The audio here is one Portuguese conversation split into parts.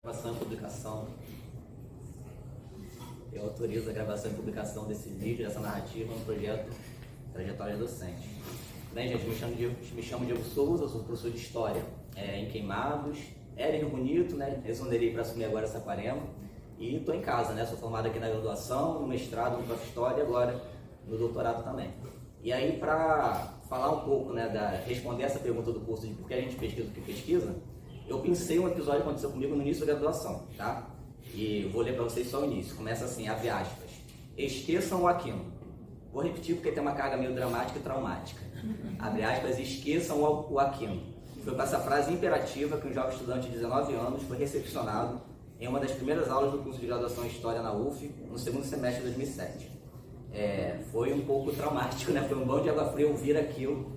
Gravação e publicação. Eu autorizo a gravação e publicação desse vídeo, dessa narrativa, no projeto Trajetória Docente. Bem, gente, me chamo Diego Souza, sou professor de História em Queimados, era em Rio Bonito, né? Exonerei para assumir agora Saquarema e estou em casa, né? Sou formado aqui na graduação, no mestrado, no Prof. História e agora no doutorado também. E aí, para falar um pouco, né, responder essa pergunta do curso de por que a gente pesquisa o que pesquisa, eu pensei um episódio que aconteceu comigo no início da graduação, tá? E vou ler para vocês só o início. Começa assim, abre aspas. Esqueçam o Aquino. Vou repetir porque tem uma carga meio dramática e traumática. Abre aspas, esqueçam o Aquino. Foi com essa frase imperativa que um jovem estudante de 19 anos foi recepcionado em uma das primeiras aulas do curso de graduação em História na UF, no segundo semestre de 2007. Foi um pouco traumático, né? Foi um balde de água fria ouvir aquilo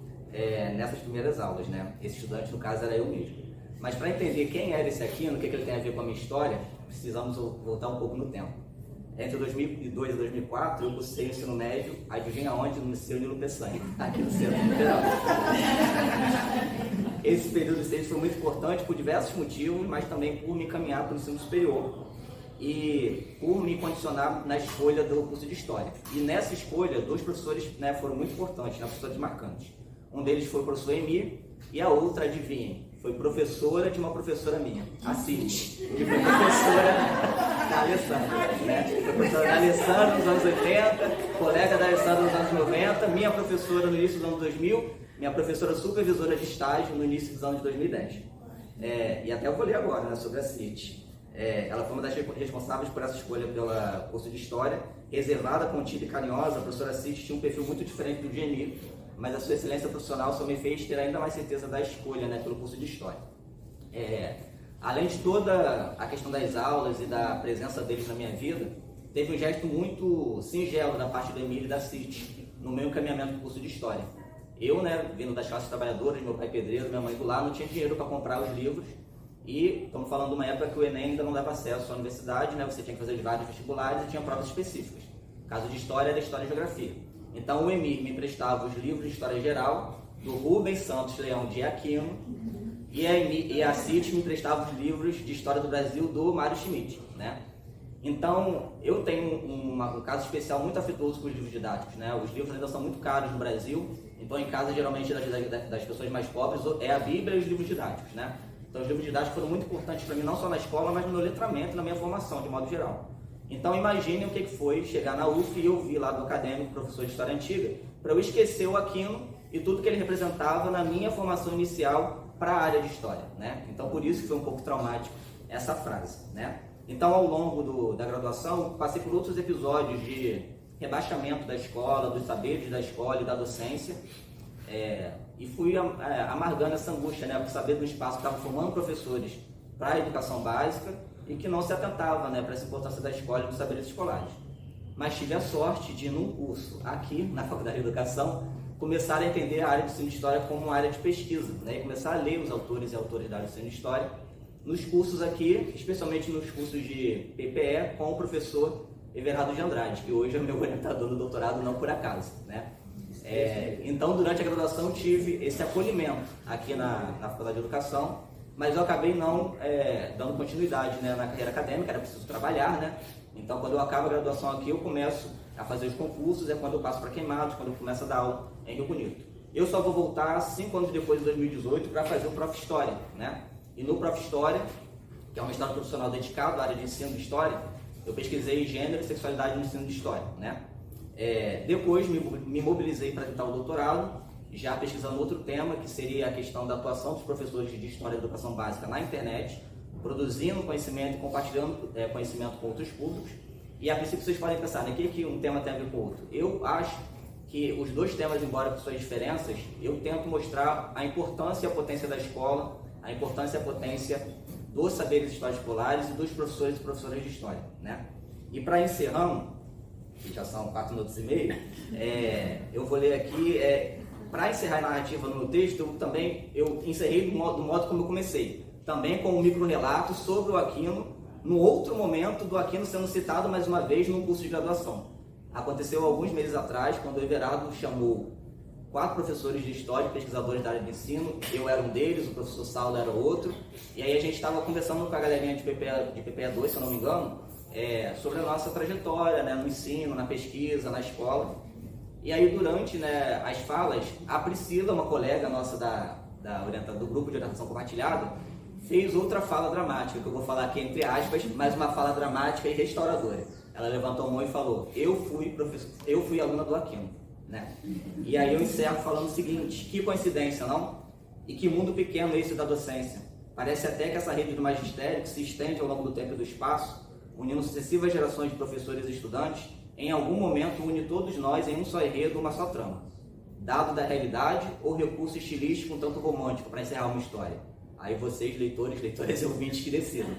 nessas primeiras aulas, né? Esse estudante, no caso, era eu mesmo. Mas para entender quem era esse Aquino, o que ele tem a ver com a minha história, precisamos voltar um pouco no tempo. Entre 2002 e 2004, eu cursei o ensino médio, adivinha onde? No Liceu Nilo Peçanha, aqui no Centro Federal. Esse período de foi muito importante por diversos motivos, mas também por me encaminhar para o ensino superior e por me condicionar na escolha do curso de História. E nessa escolha, dois professores, né, foram muito importantes, né, professores marcantes. Um deles foi o professor Emi e a outra, adivinhem, foi professora de uma professora minha, a Cid, que foi professora da Alessandra, né? Foi professora da Alessandra nos anos 80, colega da Alessandra nos anos 90, minha professora no início dos anos 2000, minha professora supervisora de estágio no início dos anos 2010. E até eu vou ler agora, né, sobre a Cid. Ela foi uma das responsáveis por essa escolha pelo curso de História, reservada, contida e carinhosa. A professora Cid tinha um perfil muito diferente do Geni, mas a sua excelência profissional só me fez ter ainda mais certeza da escolha, né, pelo curso de História. Além de toda a questão das aulas e da presença deles na minha vida, teve um gesto muito singelo da parte do Emílio e da Cid no meu encaminhamento do curso de História. Eu, né, vindo das classes trabalhadoras, meu pai pedreiro, minha mãe do lar, não tinha dinheiro para comprar os livros e estamos falando de uma época que o Enem ainda não dava acesso à universidade, né, você tinha que fazer vários vestibulares e tinha provas específicas. No caso de História, era História e Geografia. Então o Emir me emprestava os livros de História Geral do Rubens Santos Leão de Aquino e a Cid me emprestava os livros de História do Brasil do Mário Schmidt, né? Então eu tenho um caso especial muito afetuoso com os livros didáticos, né? Os livros ainda são muito caros no Brasil, então em casa geralmente das pessoas mais pobres é a Bíblia e os livros didáticos, né? Então os livros didáticos foram muito importantes para mim não só na escola, mas no meu letramento, na minha formação de modo geral. Então imaginem o que foi chegar na UF e ouvir lá do acadêmico, professor de História Antiga, para eu esquecer o Aquino e tudo que ele representava na minha formação inicial para a área de História, né? Então por isso que foi um pouco traumático essa frase, né? Então ao longo da graduação, passei por outros episódios de rebaixamento da escola, dos saberes da escola e da docência, e fui amargando essa angústia, né? Por saber do espaço que estava formando professores para a educação básica, e que não se atentava, né, para essa importância da escola e dos saberes escolares. Mas tive a sorte de, num curso aqui na Faculdade de Educação, começar a entender a área de ensino de História como uma área de pesquisa, né, e começar a ler os autores e autores da área de ensino de História nos cursos aqui, especialmente nos cursos de PPE, com o professor Everardo de Andrade, que hoje é o meu orientador no doutorado, não por acaso, né? Então, durante a graduação, tive esse acolhimento aqui na Faculdade de Educação, mas eu acabei não dando continuidade, né, na carreira acadêmica, era preciso trabalhar, né? Então, quando eu acabo a graduação aqui, eu começo a fazer os concursos, é quando eu passo para Queimados, quando eu começo a dar aula em Rio Bonito. Eu só vou voltar 5 anos depois, de 2018, para fazer o Prof. História, né? E no Prof. História, que é um mestrado profissional dedicado à área de ensino de História, eu pesquisei gênero e sexualidade no ensino de História, né? Depois me mobilizei para tentar o doutorado, já pesquisando outro tema, que seria a questão da atuação dos professores de História e Educação Básica na internet, produzindo conhecimento e compartilhando conhecimento com outros públicos. E a princípio vocês podem pensar, né, que um tema tem a ver com o outro. Eu acho que os dois temas, embora com suas diferenças, eu tento mostrar a importância e a potência da escola, a importância e a potência dos saberes históricos escolares e dos professores e professoras de História, né? E para encerrando, que já são 4 minutos e meio, eu vou ler aqui... Para encerrar a narrativa no meu texto, eu encerrei do modo como eu comecei, também com um micro-relato sobre o Aquino, no outro momento do Aquino sendo citado mais uma vez num curso de graduação. Aconteceu alguns meses atrás, quando o Everardo chamou 4 professores de história, pesquisadores da área de ensino. Eu era um deles, o professor Saulo era outro. E aí a gente estava conversando com a galerinha de PPE 2, se eu não me engano, sobre a nossa trajetória, né, no ensino, na pesquisa, na escola. E aí durante, né, as falas, a Priscila, uma colega nossa do grupo de orientação compartilhada, fez outra fala dramática, que eu vou falar aqui entre aspas, mas uma fala dramática e restauradora. Ela levantou a mão e falou: eu fui aluna do Aquino, né? E aí eu encerro falando o seguinte: que coincidência, não? E que mundo pequeno esse da docência. Parece até que essa rede do magistério, que se estende ao longo do tempo e do espaço, unindo sucessivas gerações de professores e estudantes, em algum momento une todos nós em um só enredo, uma só trama. Dado da realidade ou recurso estilístico um tanto romântico para encerrar uma história? Aí vocês, leitoras e ouvintes, que decidam.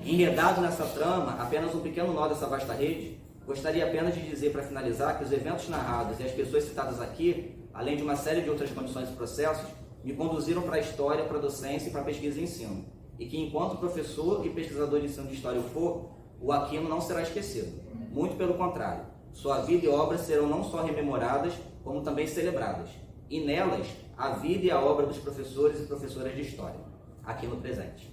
Enredado nessa trama, apenas um pequeno nó dessa vasta rede, gostaria apenas de dizer, para finalizar, que os eventos narrados e as pessoas citadas aqui, além de uma série de outras condições e processos, me conduziram para a história, para a docência e para a pesquisa e ensino. E que enquanto professor e pesquisador de ensino de história eu for, o Aquino não será esquecido. Muito pelo contrário, sua vida e obra serão não só rememoradas, como também celebradas. E nelas, a vida e a obra dos professores e professoras de história, aqui no presente.